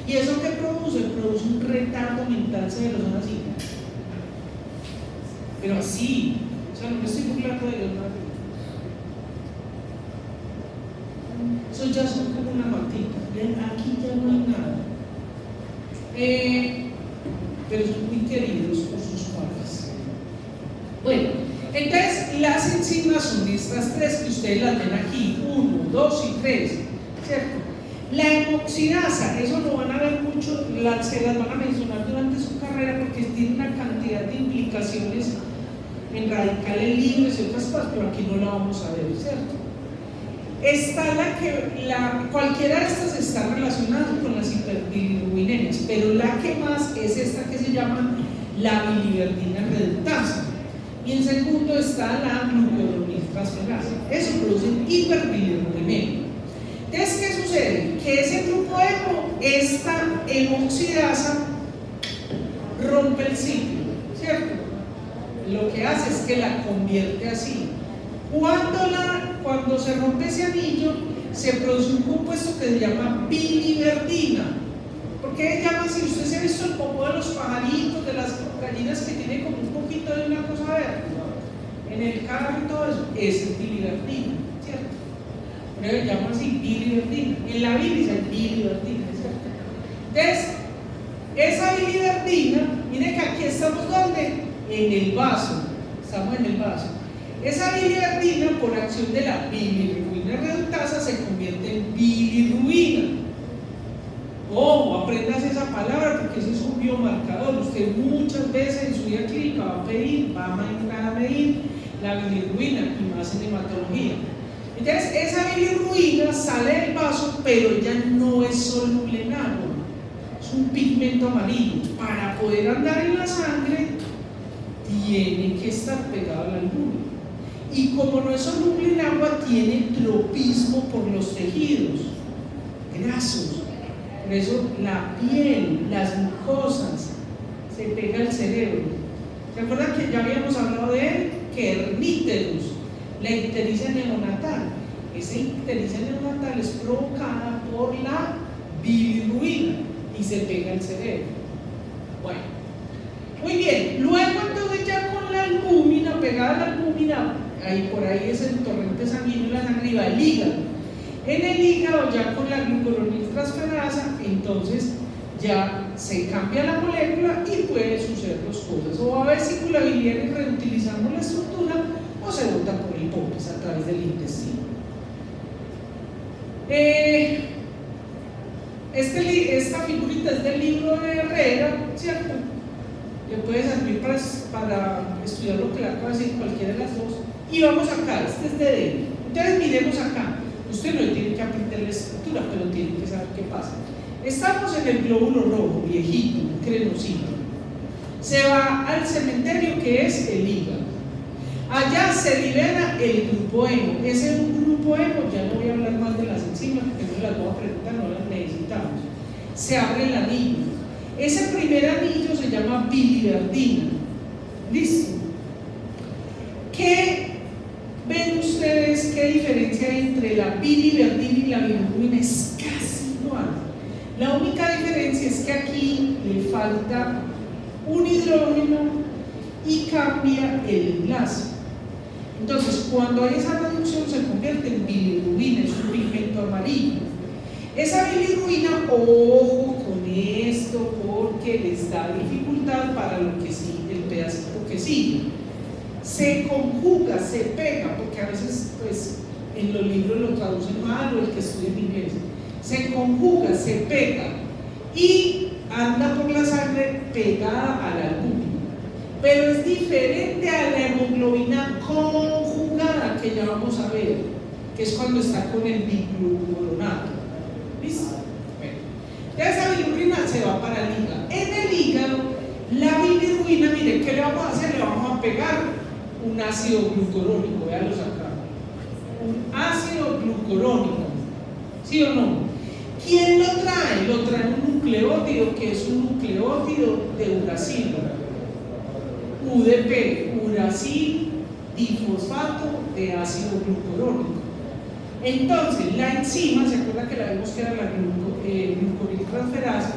¿Y eso qué produce? Produce un retardo mental severoso así. Pero así, o sea, no me estoy burlando de los nadie. Eso ya son como una matita, aquí ya no hay nada. pero son muy queridos por sus padres. Bueno, entonces las enzimas son estas tres que ustedes las ven aquí, 1, 2 y 3, ¿cierto? La hemoxidasa, eso lo van a ver mucho, se las van a mencionar durante su carrera porque tiene una cantidad de implicaciones en radicales libres y otras cosas, pero aquí no la vamos a ver, ¿cierto? Está cualquiera de estas está relacionada con las hiperbilirruinemias, pero la que más es esta que se llama la biliverdina reductasa. Y en segundo está la glucuroniltransferasa. Eso produce hiperbilirruinemia. Entonces, ¿qué sucede? Que ese grupo hemo, esta hemoxidasa, rompe el ciclo, ¿cierto? Lo que hace es que la convierte así. Cuando se rompe ese anillo, se produce un compuesto que se llama biliverdina. ¿Por qué se llama así? Usted se ha visto el popó de los pajaritos, de las gallinas que tiene como un poquito de una cosa verde en el carro y todo eso. Esa es biliverdina, ¿cierto? Pero se llama así biliverdina. En la bilis hay biliverdina, ¿cierto? Entonces, esa biliverdina, mire que aquí estamos ¿dónde? En el vaso. Estamos en el vaso. Esa biliverdina, por acción de la bilirruina reductasa, se convierte en bilirruina. Aprendas esa palabra porque ese es un biomarcador. Usted muchas veces en su vida clínica va a medir la bilirruina y más en hematología. Entonces, esa bilirruina sale del vaso, pero ya no es soluble en agua. Es un pigmento amarillo. Para poder andar en la sangre, tiene que estar pegado al albúmina. Y como no es soluble en agua, tiene tropismo por los tejidos grasos. Por eso la piel, las mucosas, se pega al cerebro. ¿Se acuerdan que ya habíamos hablado de él? Kerníterus, la ictericia neonatal. Esa ictericia neonatal es provocada por la bilirruina y se pega al cerebro. Bueno, muy bien. Luego entonces ya con la albúmina, pegada a la albúmina, ahí por ahí es el torrente sanguíneo de la sangre y va al hígado. En el hígado, ya con la glucuroniltransferasa, entonces ya se cambia la molécula y puede suceder dos cosas: o va a haber vesícula biliar y reutilizamos la estructura, o se bota por el popis a través del intestino. Esta figurita es del libro de Herrera, ¿cierto? Le puede servir para estudiar lo que le acabo de decir, cualquiera de las dos. Y vamos acá, este es de D. Entonces miremos acá. Usted no tiene que aprender la estructura, pero tiene que saber qué pasa. Estamos en el glóbulo rojo, viejito, crenosito. Se va al cementerio que es el hígado. Allá se libera el grupo hemo. Ese grupo hemo, ya no voy a hablar más de las enzimas porque no las voy a preguntar, no las necesitamos. Se abre el anillo. Ese primer anillo se llama biliverdina. ¿Listo? ¿Qué ven ustedes? ¿Qué diferencia hay entre la biliverdina y la bilirrubina? Es casi igual. La única diferencia es que aquí le falta un hidrógeno y cambia el enlace. Entonces, cuando hay esa reducción, se convierte en bilirrubina, es un pigmento amarillo. Esa bilirrubina, ojo con esto, porque les da dificultad para lo que sigue, el pedacito que sigue. Se conjuga, se pega, porque a veces pues en los libros lo traducen mal o el que estudia en inglés. Se conjuga, se pega y anda por la sangre pegada a la albúmina. Pero es diferente a la hemoglobina conjugada que ya vamos a ver, que es cuando está con el biglucuronato. ¿Listo? Bueno. Ya esa bilirrubina se va para el hígado. En el hígado, la bilirrubina, mire, ¿qué le vamos a hacer? Le vamos a pegar un ácido glucurónico, véanlos acá. Un ácido glucurónico, ¿sí o no? ¿Quién lo trae? Lo trae un nucleótido que es un nucleótido de uracilo. UDP, uracil difosfato de ácido glucurónico. Entonces, la enzima, ¿se acuerda que la vimos que era la glucoriltransferasa?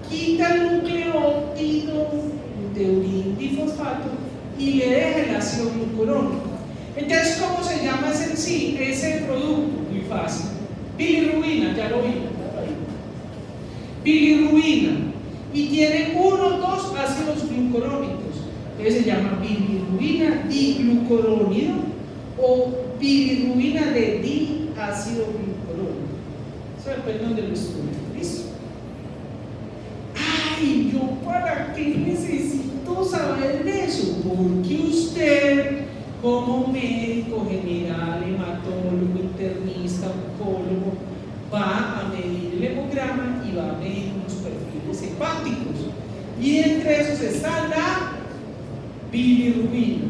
Quita el nucleótido de urin difosfato y le deja el ácido glucurónico. Entonces, ¿cómo se llama ese producto? Muy fácil. Bilirrubina, ya lo vimos. bilirrubina y tiene 1 o 2 ácidos glucurónicos. Entonces se llama bilirrubina diglucurónido o bilirrubina de diácido glucurónico. Eso depende de donde lo estudien. ¿Listo? Ay, ¿yo para qué necesito saber de eso? Porque usted, como médico general, hematólogo, internista, oncólogo, va a medir el hemograma y va a medir unos perfiles hepáticos. Y entre esos está la bilirrubina.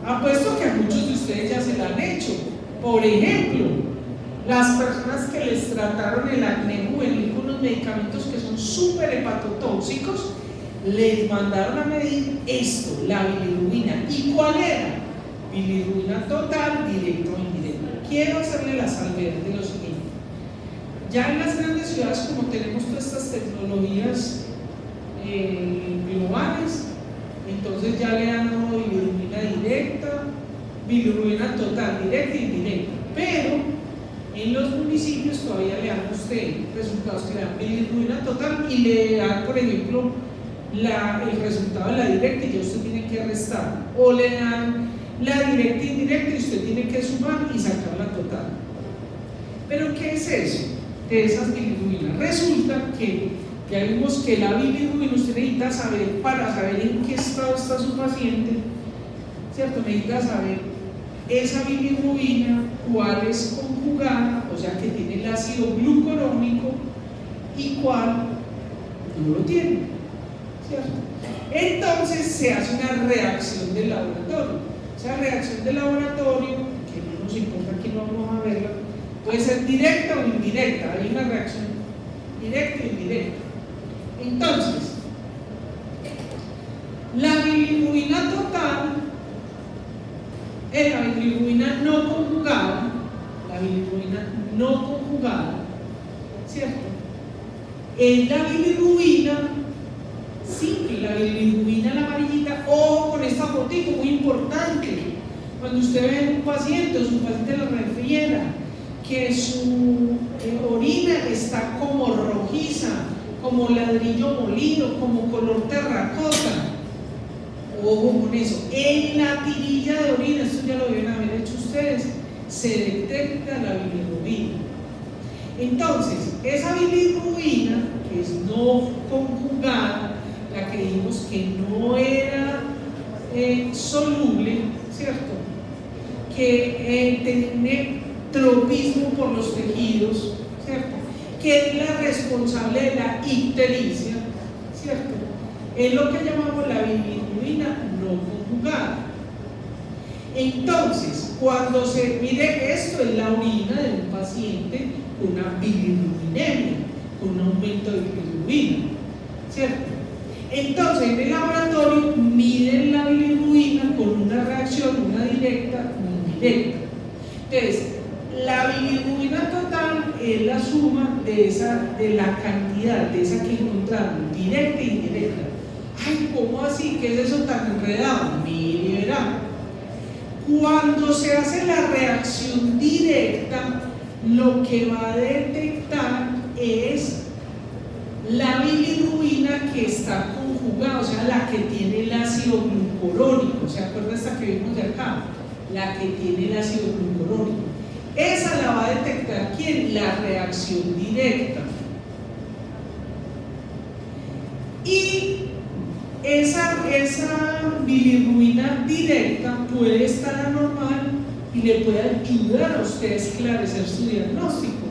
Apuesto que a muchos de ustedes ya se la han hecho. Por ejemplo, las personas que les trataron el acné juvenil con unos medicamentos que son súper hepatotóxicos, les mandaron a medir esto, la bilirrubina. ¿Y cuál era? Bilirrubina total, directa o indirecta. Quiero hacerle la salvedad de lo siguiente. Ya en las grandes ciudades, como tenemos todas estas tecnologías globales, entonces ya le dan bilirrubina directa, bilirrubina total, directa e indirecta. Pero en los municipios todavía le dan a usted resultados que le dan bilirrubina total y le dan, por ejemplo, el resultado de la directa y ya usted tiene que restar, o le dan la directa e indirecta y usted tiene que sumar y sacar la total. Pero ¿qué es eso de esas bilirrubinas? Resulta que ya vimos que la bilirrubina usted necesita saber, para saber en qué estado está su paciente, ¿cierto? Necesita saber esa bilirrubina, cuál es conjugada, o sea que tiene el ácido glucurónico y cuál no lo tiene, ¿cierto? Entonces se hace una reacción del laboratorio. Esa reacción del laboratorio, que no nos importa aquí, no vamos a verla, puede ser directa o indirecta. Hay una reacción directa e indirecta. Entonces, la bilirrubina total es la bilirrubina no conjugada, ¿cierto? Es la bilirrubina simple, la bilirrubina la amarillita, o con esta fotito muy importante. Cuando usted ve a un paciente o su paciente lo refiera que su orina está como rojiza, como ladrillo molido, como color terracota. Ojo con eso. En la tirilla de orina, esto ya lo deben haber hecho ustedes, se detecta la bilirrubina. Entonces, esa bilirrubina, que es no conjugada, la que dijimos que no era soluble, ¿cierto? Que tiene tropismo por los tejidos, ¿cierto? Que es la responsable de la ictericia, ¿cierto? Es lo que llamamos la bilirrubina no conjugada. Entonces, cuando se mire esto en la orina de un paciente con una bilirrubinemia, con un aumento de bilirrubina, ¿cierto? Entonces, en el laboratorio miden la bilirrubina con una reacción, una directa, una indirecta. Entonces, la bilirrubina total es la suma de la cantidad de esa que encontraron, directa e indirecta. Ay, ¿cómo así? ¿Qué es eso tan enredado? Mire, verá. Cuando se hace la reacción directa, lo que va a detectar es la bilirrubina que está conjugada, o sea, la que tiene el ácido glucurónico. ¿Se acuerda esta que vimos de acá? La que tiene el ácido glucurónico. Esa la va a detectar ¿quién? La reacción directa. Y esa bilirrubina directa puede estar anormal y le puede ayudar a usted a esclarecer su diagnóstico,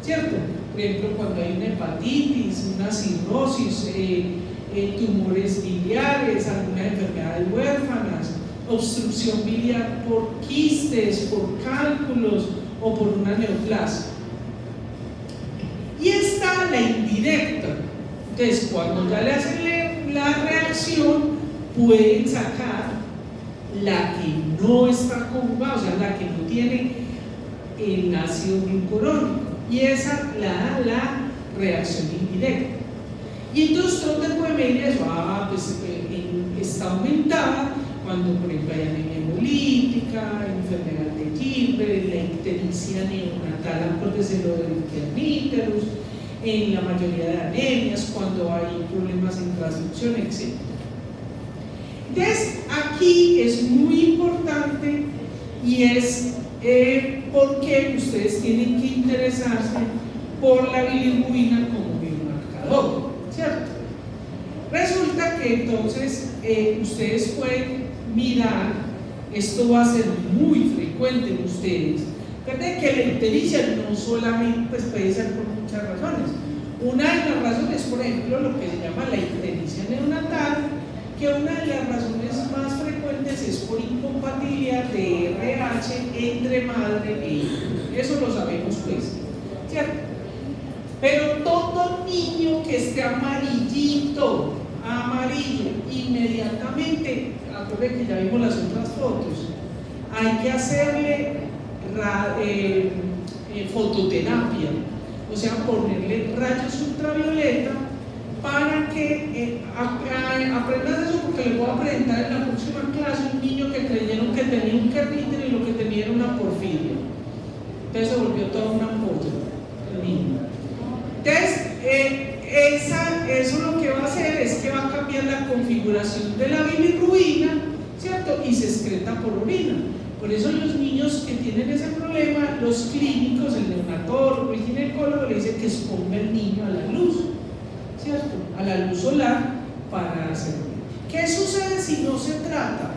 ¿cierto? Por ejemplo, cuando hay una hepatitis, una cirrosis, tumores biliares, alguna enfermedad huérfanas, obstrucción biliar por quistes, por cálculos o por una neoplasia. Y está la indirecta. Entonces, cuando ya le hacen la reacción, pueden sacar la que no está conjugada, o sea, la que no tiene el ácido glucurónico. Y esa la da la reacción indirecta. Y entonces, ¿dónde puede medir eso? Pues está aumentada cuando, por ejemplo, hay anemia hemolítica, enfermedad de Gilbert, la ictericia neonatal, acuérdese lo del Kerníterus, en la mayoría de anemias, cuando hay problemas en transducción, etc. Entonces, aquí es muy importante y es porque ustedes tienen que interesarse por la bilirrubina como biomarcador, ¿cierto? Resulta que entonces ustedes pueden mirar, esto va a ser muy frecuente en ustedes. Fíjate que la ictericia no solamente pues, puede ser por muchas razones. Una de las razones, por ejemplo, lo que se llama la ictericia neonatal, que una de las razones más frecuentes es por incompatibilidad de RH entre madre e hijo. Eso lo sabemos pues, ¿cierto? Pero todo niño que esté amarillito, amarillo, inmediatamente, acuérdense que ya vimos las otras fotos, hay que hacerle fototerapia, o sea, ponerle rayos ultravioleta para que aprendan eso, porque les voy a presentar en la próxima clase un niño que creyeron que tenía un Kernicterus y lo que tenía era una porfiria. Entonces se volvió toda una ampolla el niño. Entonces, eso lo que va a hacer es que va a cambiar la configuración de la bilirrubina, ¿cierto? Y se excreta por orina. Por eso los niños que tienen ese problema, los clínicos, el neonatólogo, el ginecólogo le dicen que exponga el niño a la luz, ¿cierto? A la luz solar para hacerlo. ¿Qué sucede si no se trata?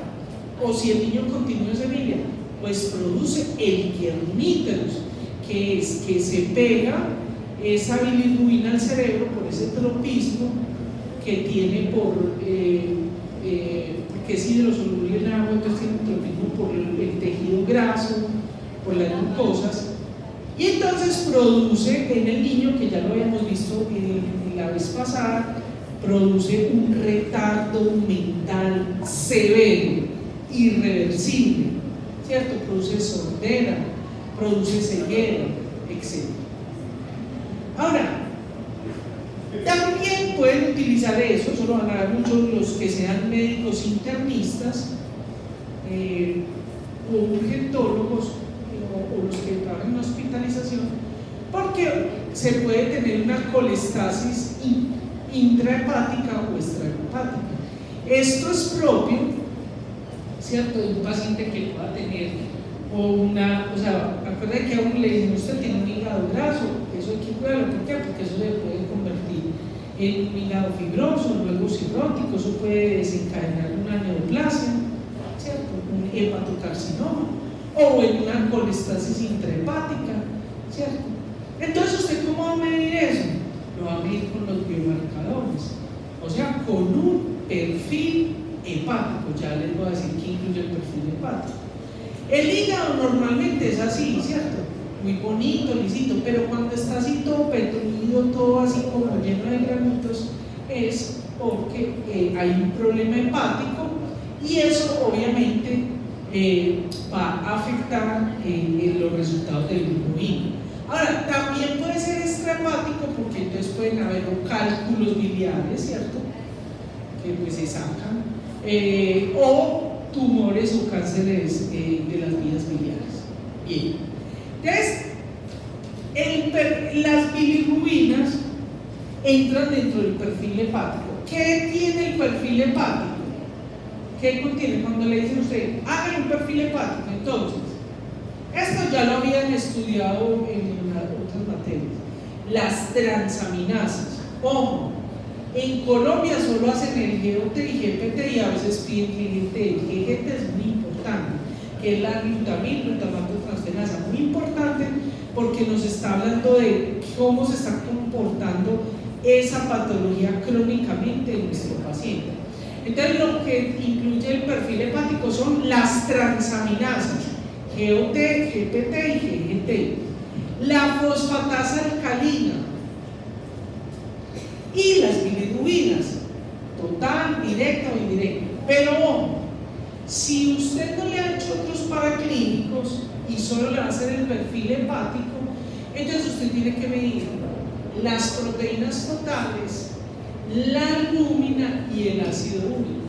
O si el niño continúa esa línea, pues produce el Kernicterus, que es que se pega esa bilirrubina al cerebro por ese tropismo que tiene porque es hidrosoluble en agua, entonces tiene un tropismo por el tejido graso, por las glucosas, y entonces produce en el niño, que ya lo habíamos visto la vez pasada, produce un retardo mental severo, irreversible, ¿cierto? Produce sordera, produce ceguera, etc. Ahora, también pueden utilizar eso lo van a ver muchos los que sean médicos internistas o urgentólogos o los que trabajan en hospitalización, porque se puede tener una colestasis intrahepática o extrahepática. Esto es propio, ¿cierto?, de un paciente que pueda tener acuérdense que a uno le dicen, usted tiene un hígado graso, eso hay que cuidarlo. ¿Por qué? Porque eso se puede convertir en un hígado fibroso, luego cirrótico, eso puede desencadenar una neoplasia, ¿cierto?, un hepatocarcinoma, o en una colestasis intrahepática, ¿cierto? Entonces, ¿usted cómo va a medir eso? Lo va a medir con los biomarcadores, o sea, con un perfil hepático. Ya les voy a decir qué incluye el perfil hepático. El hígado normalmente es así, ¿cierto? Muy bonito, lisito, pero cuando está así todo petrolido, todo así como lleno de granitos, es porque hay un problema hepático y eso obviamente va a afectar los resultados del bilirrubina. Ahora, también puede ser extrahepático porque entonces pueden haber cálculos biliares, ¿cierto?, que pues se sacan, o tumores o cánceres de las vías biliares. Bien, entonces las bilirrubinas entran dentro del perfil hepático. ¿Qué tiene el perfil hepático? ¿Qué contiene? Cuando le dicen a usted, haga un perfil hepático, entonces, esto ya lo habían estudiado en otras materias, las transaminasas. Ojo, en Colombia solo hacen el GOT y GPT y a veces piden GGT. El GGT es muy importante, que es la glutamato transferasa, muy importante porque nos está hablando de cómo se está comportando esa patología crónicamente en nuestro paciente. Entonces, lo que incluye el perfil hepático son las transaminasas, GOT, GPT y GGT, la fosfatasa alcalina y las bilirrubinas, total, directa o indirecta. Pero ojo, si usted no le ha hecho otros paraclínicos y solo le va a hacer el perfil hepático, entonces usted tiene que medir las proteínas totales, la albúmina y el ácido úrico.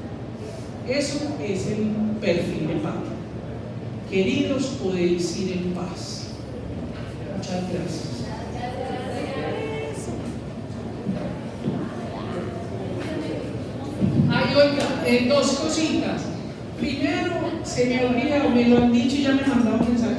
Eso es el perfil hepático. Queridos, podéis ir en paz. Muchas gracias. Ay, oiga, dos cositas. Primero, se me olvida, o me lo han dicho y ya me han mandado mensaje